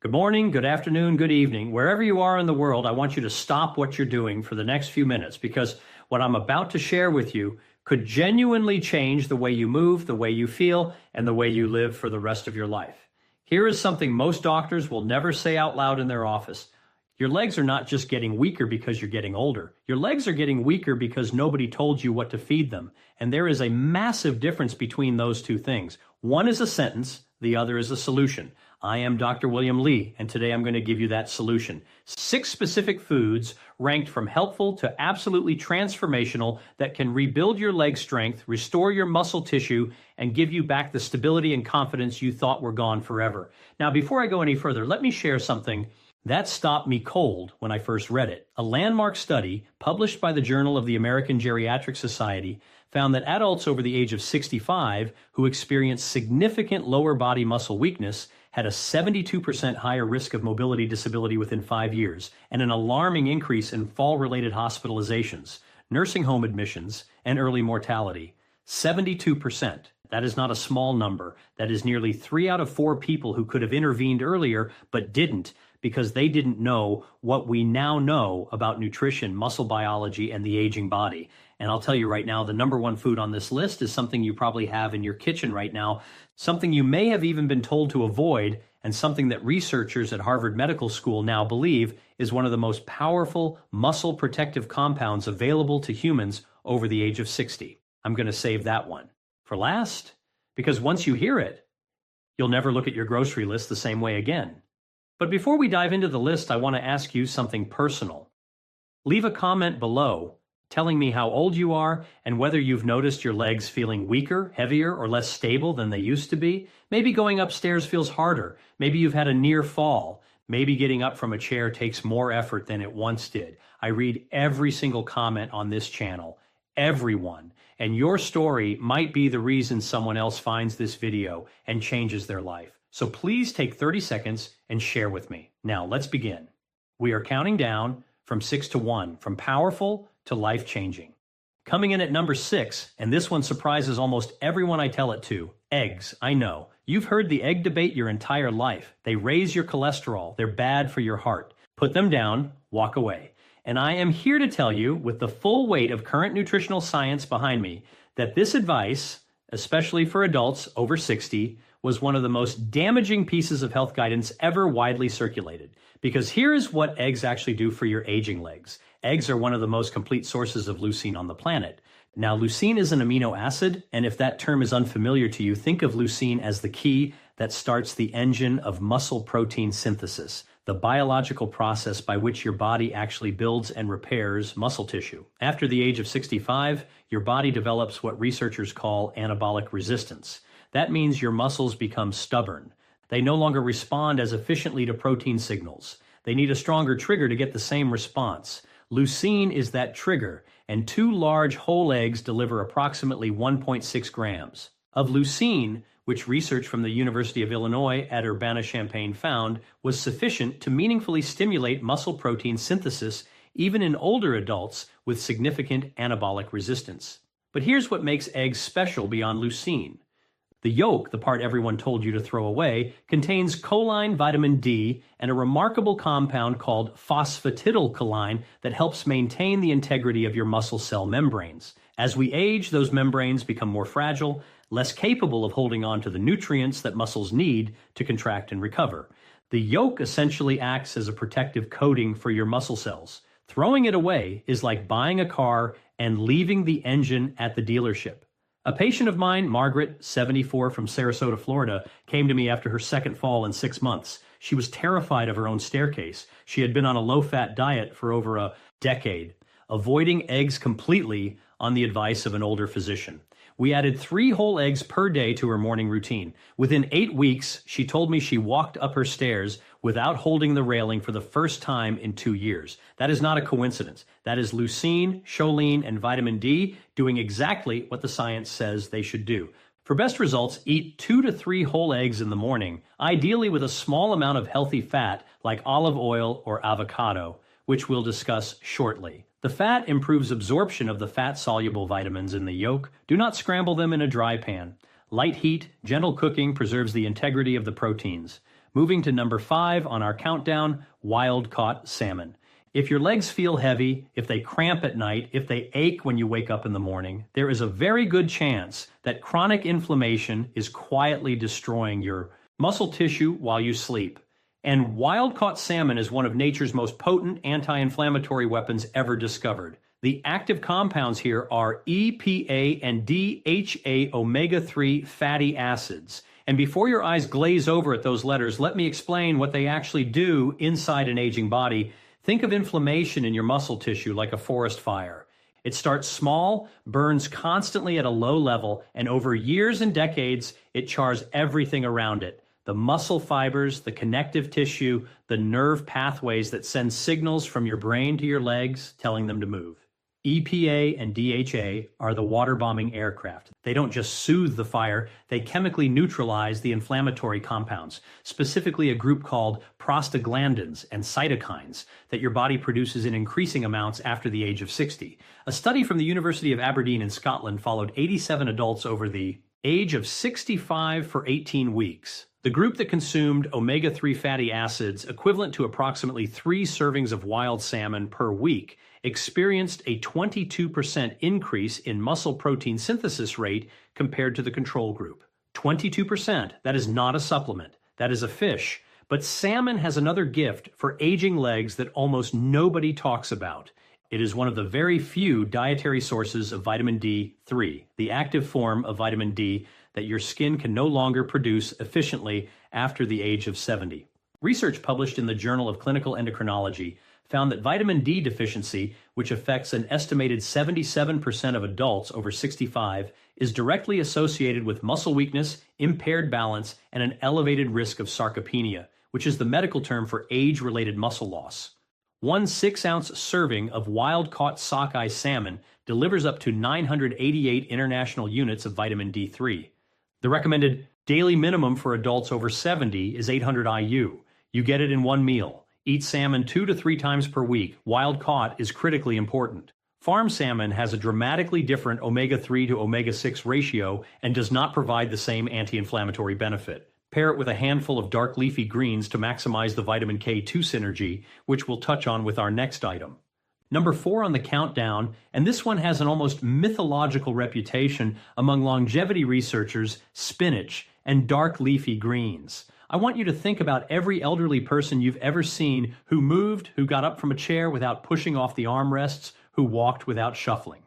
Good morning, good afternoon, good evening. Wherever you are in the world, I want you to stop what you're doing for the next few minutes because what I'm about to share with you could genuinely change the way you move, the way you feel, and the way you live for the rest of your life. Here is something most doctors will never say out loud in their office. Your legs are not just getting weaker because you're getting older. Your legs are getting weaker because nobody told you what to feed them. And there is a massive difference between those two things. One is a sentence, the other is a solution. I am Dr. William Lee, and today I'm going to give you that solution. 6 specific foods ranked from helpful to absolutely transformational that can rebuild your leg strength, restore your muscle tissue, and give you back the stability and confidence you thought were gone forever. Now, before I go any further, let me share something that stopped me cold when I first read it. A landmark study published by the Journal of the American Geriatric Society found that adults over the age of 65 who experienced significant lower body muscle weakness had a 72% higher risk of mobility disability within 5 years, and an alarming increase in fall-related hospitalizations, nursing home admissions, and early mortality. 72%. That is not a small number. That is nearly 3 out of 4 people who could have intervened earlier but didn't because they didn't know what we now know about nutrition, muscle biology, and the aging body. And I'll tell you right now, the number 1 food on this list is something you probably have in your kitchen right now, something you may have even been told to avoid, and something that researchers at Harvard Medical School now believe is one of the most powerful muscle protective compounds available to humans over the age of 60. I'm going to save that one for last, because once you hear it, you'll never look at your grocery list the same way again. But before we dive into the list, I want to ask you something personal. Leave a comment below telling me how old you are and whether you've noticed your legs feeling weaker, heavier, or less stable than they used to be. Maybe going upstairs feels harder. Maybe you've had a near fall. Maybe getting up from a chair takes more effort than it once did. I read every single comment on this channel, everyone. And your story might be the reason someone else finds this video and changes their life. So please take 30 seconds and share with me. Now let's begin. We are counting down from 6 to 1, from powerful to life-changing. Coming in at number 6, and this one surprises almost everyone I tell it to, eggs. I know. You've heard the egg debate your entire life. They raise your cholesterol. They're bad for your heart. Put them down, walk away. And I am here to tell you, with the full weight of current nutritional science behind me, that this advice, especially for adults over 60, was one of the most damaging pieces of health guidance ever widely circulated. Because here is what eggs actually do for your aging legs. Eggs are one of the most complete sources of leucine on the planet. Now, leucine is an amino acid, and if that term is unfamiliar to you, think of leucine as the key that starts the engine of muscle protein synthesis, the biological process by which your body actually builds and repairs muscle tissue. After the age of 65, your body develops what researchers call anabolic resistance. That means your muscles become stubborn. They no longer respond as efficiently to protein signals. They need a stronger trigger to get the same response. Leucine is that trigger, and 2 large whole eggs deliver approximately 1.6 grams. Of leucine, which research from the University of Illinois at Urbana-Champaign found was sufficient to meaningfully stimulate muscle protein synthesis even in older adults with significant anabolic resistance. But here's what makes eggs special beyond leucine. The yolk, the part everyone told you to throw away, contains choline, vitamin D, and a remarkable compound called phosphatidylcholine that helps maintain the integrity of your muscle cell membranes. As we age, those membranes become more fragile, less capable of holding on to the nutrients that muscles need to contract and recover. The yolk essentially acts as a protective coating for your muscle cells. Throwing it away is like buying a car and leaving the engine at the dealership. A patient of mine, Margaret, 74, from Sarasota, Florida, came to me after her second fall in 6 months. She was terrified of her own staircase. She had been on a low-fat diet for over a decade, avoiding eggs completely on the advice of an older physician. We added 3 whole eggs per day to her morning routine. Within 8 weeks, she told me she walked up her stairs without holding the railing for the first time in 2 years. That is not a coincidence. That is leucine, choline, and vitamin D doing exactly what the science says they should do. For best results, eat 2 to 3 whole eggs in the morning, ideally with a small amount of healthy fat like olive oil or avocado, which we'll discuss shortly. The fat improves absorption of the fat-soluble vitamins in the yolk. Do not scramble them in a dry pan. Light heat, gentle cooking preserves the integrity of the proteins. Moving to number 5 on our countdown, wild-caught salmon. If your legs feel heavy, if they cramp at night, if they ache when you wake up in the morning, there is a very good chance that chronic inflammation is quietly destroying your muscle tissue while you sleep. And wild-caught salmon is one of nature's most potent anti-inflammatory weapons ever discovered. The active compounds here are EPA and DHA omega-3 fatty acids. And before your eyes glaze over at those letters, let me explain what they actually do inside an aging body. Think of inflammation in your muscle tissue like a forest fire. It starts small, burns constantly at a low level, and over years and decades, it chars everything around it. The muscle fibers, the connective tissue, the nerve pathways that send signals from your brain to your legs, telling them to move. EPA and DHA are the water-bombing aircraft. They don't just soothe the fire, they chemically neutralize the inflammatory compounds, specifically a group called prostaglandins and cytokines that your body produces in increasing amounts after the age of 60. A study from the University of Aberdeen in Scotland followed 87 adults over the age of 65 for 18 weeks. The group that consumed omega-3 fatty acids, equivalent to approximately 3 servings of wild salmon per week, experienced a 22% increase in muscle protein synthesis rate compared to the control group. 22%, that is not a supplement, that is a fish. But salmon has another gift for aging legs that almost nobody talks about. It is one of the very few dietary sources of vitamin D3, the active form of vitamin D that your skin can no longer produce efficiently after the age of 70. Research published in the Journal of Clinical Endocrinology found that vitamin D deficiency, which affects an estimated 77% of adults over 65, is directly associated with muscle weakness, impaired balance, and an elevated risk of sarcopenia, which is the medical term for age-related muscle loss. One 6-ounce serving of wild-caught sockeye salmon delivers up to 988 international units of vitamin D3. The recommended daily minimum for adults over 70 is 800 IU. You get it in one meal. Eat salmon 2 to 3 times per week. Wild caught is critically important. Farm salmon has a dramatically different omega-3 to omega-6 ratio and does not provide the same anti-inflammatory benefit. Pair it with a handful of dark leafy greens to maximize the vitamin K2 synergy, which we'll touch on with our next item. Number 4 on the countdown, and this one has an almost mythological reputation among longevity researchers, spinach and dark leafy greens. I want you to think about every elderly person you've ever seen who moved, who got up from a chair without pushing off the armrests, who walked without shuffling.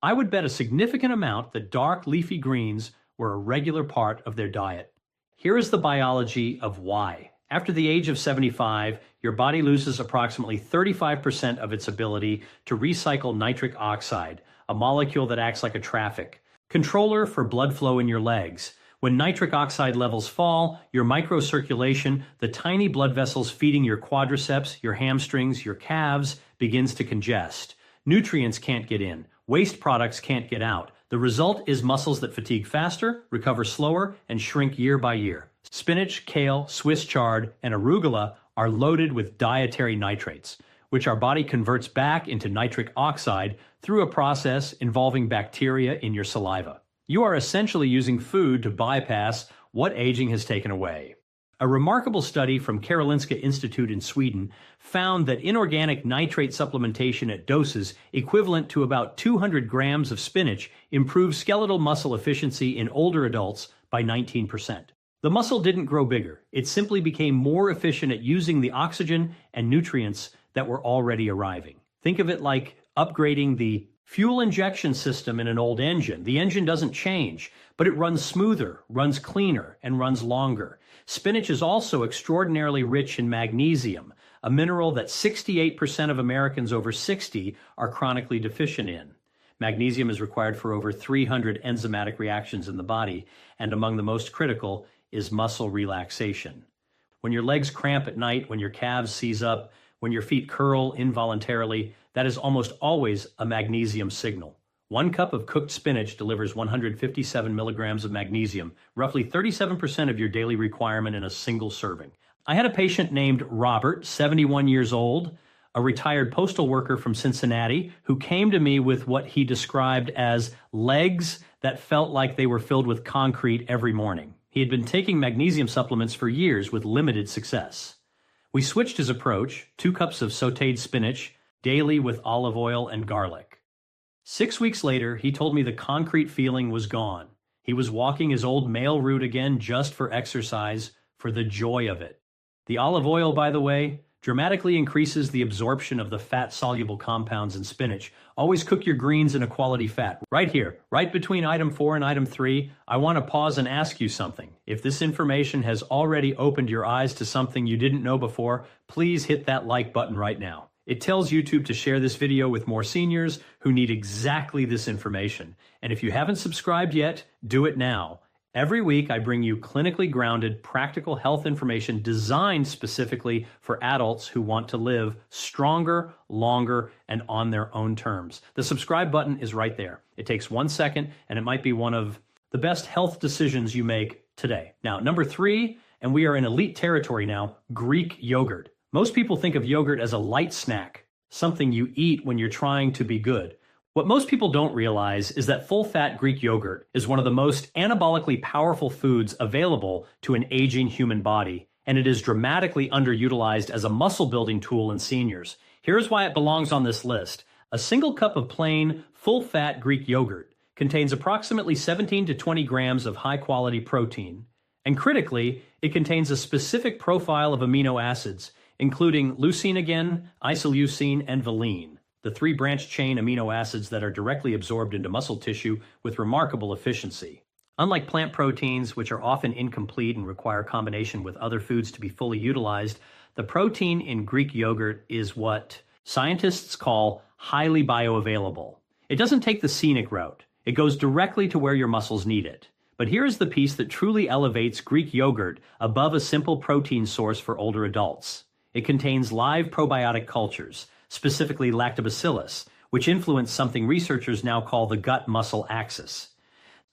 I would bet a significant amount that dark leafy greens were a regular part of their diet. Here is the biology of why. After the age of 75, your body loses approximately 35% of its ability to recycle nitric oxide, a molecule that acts like a traffic controller for blood flow in your legs. When nitric oxide levels fall, your microcirculation, the tiny blood vessels feeding your quadriceps, your hamstrings, your calves, begins to congest. Nutrients can't get in. Waste products can't get out. The result is muscles that fatigue faster, recover slower, and shrink year by year. Spinach, kale, Swiss chard, and arugula are loaded with dietary nitrates, which our body converts back into nitric oxide through a process involving bacteria in your saliva. You are essentially using food to bypass what aging has taken away. A remarkable study from Karolinska Institute in Sweden found that inorganic nitrate supplementation at doses equivalent to about 200 grams of spinach improved skeletal muscle efficiency in older adults by 19%. The muscle didn't grow bigger. It simply became more efficient at using the oxygen and nutrients that were already arriving. Think of it like upgrading the fuel injection system in an old engine. The engine doesn't change, but it runs smoother, runs cleaner, and runs longer. Spinach is also extraordinarily rich in magnesium, a mineral that 68% of Americans over 60 are chronically deficient in. Magnesium is required for over 300 enzymatic reactions in the body, and among the most critical is muscle relaxation. When your legs cramp at night, when your calves seize up, when your feet curl involuntarily, that is almost always a magnesium signal. 1 cup of cooked spinach delivers 157 milligrams of magnesium, roughly 37% of your daily requirement in a single serving. I had a patient named Robert, 71 years old, a retired postal worker from Cincinnati, who came to me with what he described as legs that felt like they were filled with concrete every morning. He had been taking magnesium supplements for years with limited success. We switched his approach, 2 cups of sautéed spinach, daily with olive oil and garlic. 6 weeks later, he told me the concrete feeling was gone. He was walking his old male route again just for exercise, for the joy of it. The olive oil, by the way, dramatically increases the absorption of the fat-soluble compounds in spinach. Always cook your greens in a quality fat. Right here, right between item 4 and item 3, I want to pause and ask you something. If this information has already opened your eyes to something you didn't know before, please hit that like button right now. It tells YouTube to share this video with more seniors who need exactly this information. And if you haven't subscribed yet, do it now. Every week, I bring you clinically grounded, practical health information designed specifically for adults who want to live stronger, longer, and on their own terms. The subscribe button is right there. It takes 1 second, and it might be one of the best health decisions you make today. Now, number 3, and we are in elite territory now, Greek yogurt. Most people think of yogurt as a light snack, something you eat when you're trying to be good. What most people don't realize is that full-fat Greek yogurt is one of the most anabolically powerful foods available to an aging human body, and it is dramatically underutilized as a muscle-building tool in seniors. Here's why it belongs on this list. A single cup of plain, full-fat Greek yogurt contains approximately 17 to 20 grams of high-quality protein. And critically, it contains a specific profile of amino acids, including leucine again, isoleucine, and valine, the 3 branched-chain amino acids that are directly absorbed into muscle tissue with remarkable efficiency. Unlike plant proteins, which are often incomplete and require combination with other foods to be fully utilized, the protein in Greek yogurt is what scientists call highly bioavailable. It doesn't take the scenic route. It goes directly to where your muscles need it. But here is the piece that truly elevates Greek yogurt above a simple protein source for older adults. It contains live probiotic cultures, specifically lactobacillus, which influence something researchers now call the gut-muscle axis.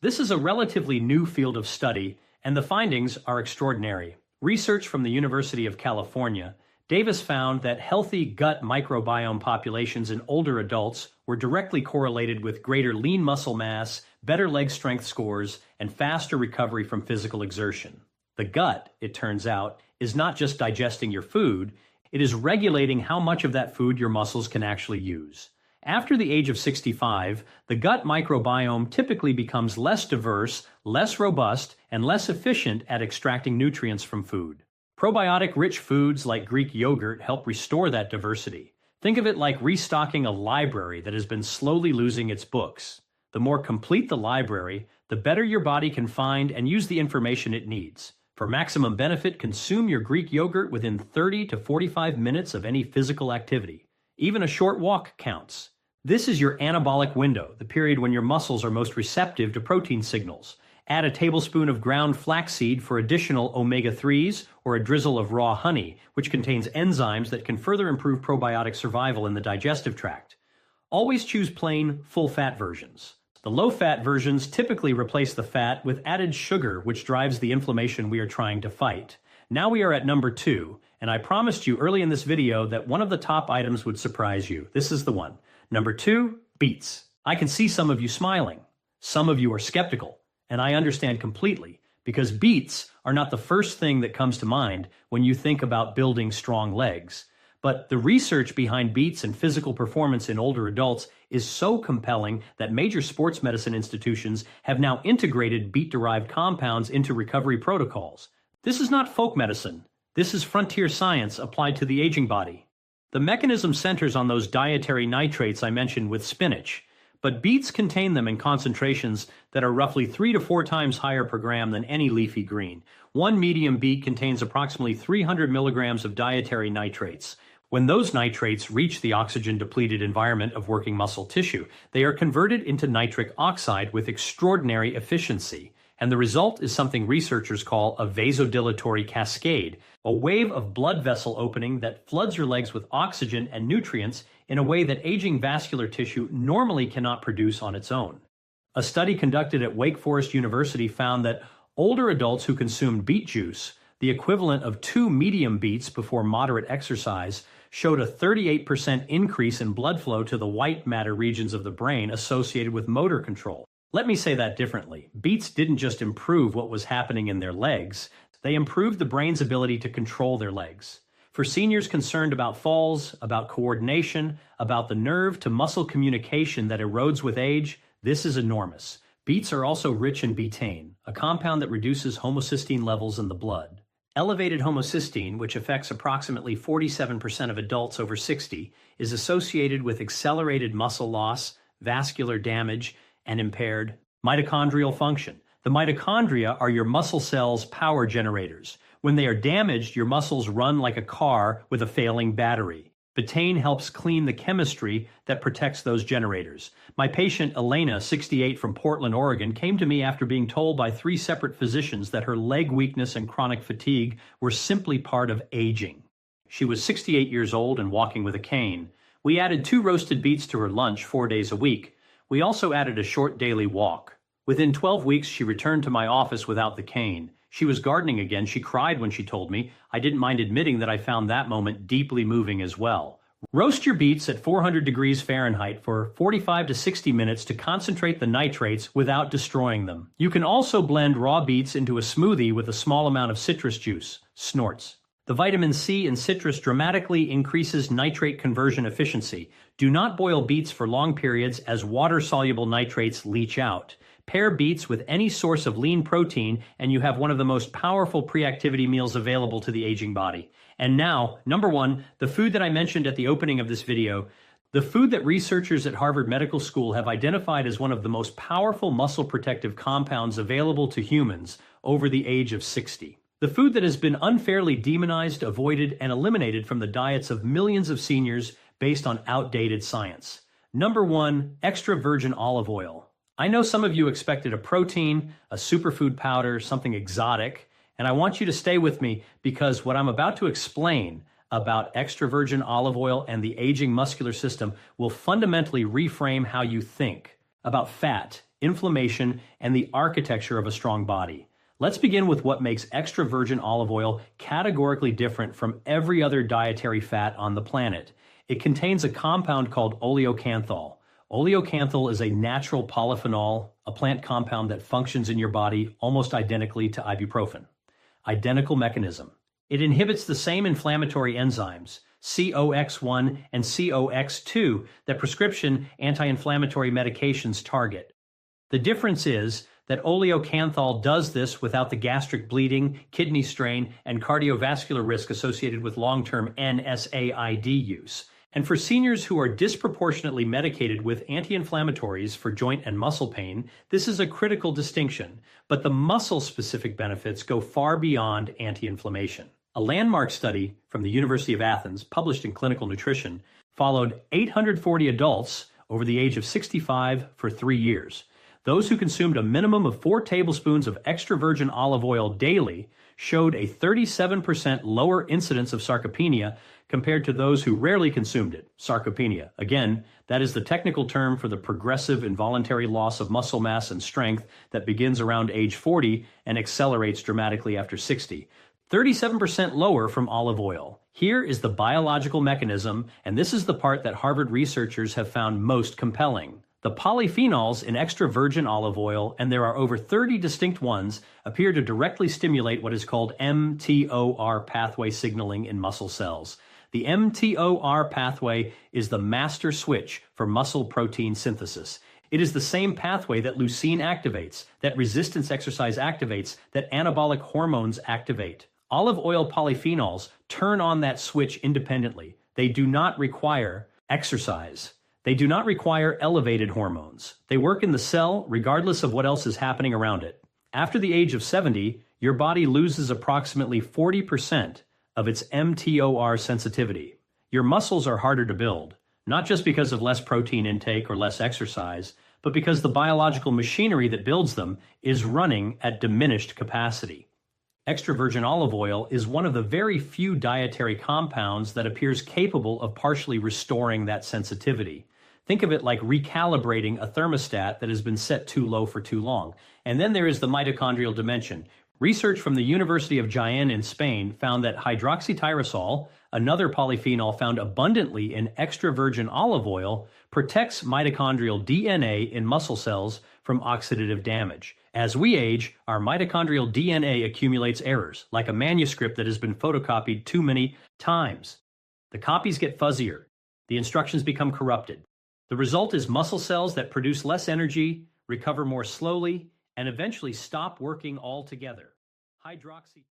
This is a relatively new field of study, and the findings are extraordinary. Research from the University of California, Davis found that healthy gut microbiome populations in older adults were directly correlated with greater lean muscle mass, better leg strength scores, and faster recovery from physical exertion. The gut, it turns out, is not just digesting your food, it is regulating how much of that food your muscles can actually use. After the age of 65, the gut microbiome typically becomes less diverse, less robust, and less efficient at extracting nutrients from food. Probiotic-rich foods like Greek yogurt help restore that diversity. Think of it like restocking a library that has been slowly losing its books. The more complete the library, the better your body can find and use the information it needs. For maximum benefit, consume your Greek yogurt within 30 to 45 minutes of any physical activity. Even a short walk counts. This is your anabolic window, the period when your muscles are most receptive to protein signals. Add a tablespoon of ground flaxseed for additional omega-3s or a drizzle of raw honey, which contains enzymes that can further improve probiotic survival in the digestive tract. Always choose plain, full-fat versions. The low-fat versions typically replace the fat with added sugar, which drives the inflammation we are trying to fight. Now we are at number 2, and I promised you early in this video that one of the top items would surprise you. This is the one. Number 2, beets. I can see some of you smiling. Some of you are skeptical, and I understand completely, because beets are not the first thing that comes to mind when you think about building strong legs. But the research behind beets and physical performance in older adults is so compelling that major sports medicine institutions have now integrated beet-derived compounds into recovery protocols. This is not folk medicine. This is frontier science applied to the aging body. The mechanism centers on those dietary nitrates I mentioned with spinach, but beets contain them in concentrations that are roughly 3 to 4 times higher per gram than any leafy green. One medium beet contains approximately 300 milligrams of dietary nitrates. When those nitrates reach the oxygen-depleted environment of working muscle tissue, they are converted into nitric oxide with extraordinary efficiency. And the result is something researchers call a vasodilatory cascade, a wave of blood vessel opening that floods your legs with oxygen and nutrients in a way that aging vascular tissue normally cannot produce on its own. A study conducted at Wake Forest University found that older adults who consumed beet juice, the equivalent of 2 medium beets before moderate exercise, showed a 38% increase in blood flow to the white matter regions of the brain associated with motor control. Let me say that differently. Beets didn't just improve what was happening in their legs, they improved the brain's ability to control their legs. For seniors concerned about falls, about coordination, about the nerve to muscle communication that erodes with age, this is enormous. Beets are also rich in betaine, a compound that reduces homocysteine levels in the blood. Elevated homocysteine, which affects approximately 47% of adults over 60, is associated with accelerated muscle loss, vascular damage, and impaired mitochondrial function. The mitochondria are your muscle cells' power generators. When they are damaged, your muscles run like a car with a failing battery. Betaine helps clean the chemistry that protects those generators. My patient Elena, 68 from Portland, Oregon, came to me after being told by 3 separate physicians that her leg weakness and chronic fatigue were simply part of aging. She was 68 years old and walking with a cane. We added 2 roasted beets to her lunch 4 days a week. We also added a short daily walk. Within 12 weeks, she returned to my office without the cane. She was gardening again. She cried when she told me. I didn't mind admitting that I found that moment deeply moving as well. Roast your beets at 400 degrees Fahrenheit for 45 to 60 minutes to concentrate the nitrates without destroying them. You can also blend raw beets into a smoothie with a small amount of citrus juice. Snorts. The vitamin C in citrus dramatically increases nitrate conversion efficiency. Do not boil beets for long periods as water-soluble nitrates leach out. Pair beets with any source of lean protein and you have one of the most powerful pre-activity meals available to the aging body. And now, number 1, the food that I mentioned at the opening of this video, the food that researchers at Harvard Medical School have identified as one of the most powerful muscle protective compounds available to humans over the age of 60. The food that has been unfairly demonized, avoided, and eliminated from the diets of millions of seniors based on outdated science. Number 1, extra virgin olive oil. I know some of you expected a protein, a superfood powder, something exotic, and I want you to stay with me because what I'm about to explain about extra virgin olive oil and the aging muscular system will fundamentally reframe how you think about fat, inflammation, and the architecture of a strong body. Let's begin with what makes extra virgin olive oil categorically different from every other dietary fat on the planet. It contains a compound called oleocanthal. Oleocanthal is a natural polyphenol, a plant compound that functions in your body almost identically to ibuprofen. Identical mechanism. It inhibits the same inflammatory enzymes, COX-1 and COX-2, that prescription anti-inflammatory medications target. The difference is that oleocanthal does this without the gastric bleeding, kidney strain, and cardiovascular risk associated with long-term NSAID use. And for seniors who are disproportionately medicated with anti-inflammatories for joint and muscle pain, this is a critical distinction, but the muscle-specific benefits go far beyond anti-inflammation. A landmark study from the University of Athens, published in Clinical Nutrition, followed 840 adults over the age of 65 for 3 years. Those who consumed a minimum of 4 tablespoons of extra virgin olive oil daily showed a 37% lower incidence of sarcopenia compared to those who rarely consumed it. Sarcopenia. Again, that is the technical term for the progressive involuntary loss of muscle mass and strength that begins around age 40 and accelerates dramatically after 60. 37% lower from olive oil. Here is the biological mechanism, and this is the part that Harvard researchers have found most compelling. The polyphenols in extra virgin olive oil, and there are over 30 distinct ones, appear to directly stimulate what is called mTOR pathway signaling in muscle cells. The mTOR pathway is the master switch for muscle protein synthesis. It is the same pathway that leucine activates, that resistance exercise activates, that anabolic hormones activate. Olive oil polyphenols turn on that switch independently. They do not require exercise. They do not require elevated hormones. They work in the cell regardless of what else is happening around it. After the age of 70, your body loses approximately 40% of its mTOR sensitivity. Your muscles are harder to build, not just because of less protein intake or less exercise, but because the biological machinery that builds them is running at diminished capacity. Extra virgin olive oil is one of the very few dietary compounds that appears capable of partially restoring that sensitivity. Think of it like recalibrating a thermostat that has been set too low for too long. And then there is the mitochondrial dimension. Research from the University of Jaén in Spain found that hydroxytyrosol, Another polyphenol found abundantly in extra virgin olive oil protects mitochondrial DNA in muscle cells from oxidative damage. As we age, our mitochondrial DNA accumulates errors, like a manuscript that has been photocopied too many times. The copies get fuzzier. The instructions become corrupted. The result is muscle cells that produce less energy, recover more slowly, and eventually stop working altogether. Hydroxy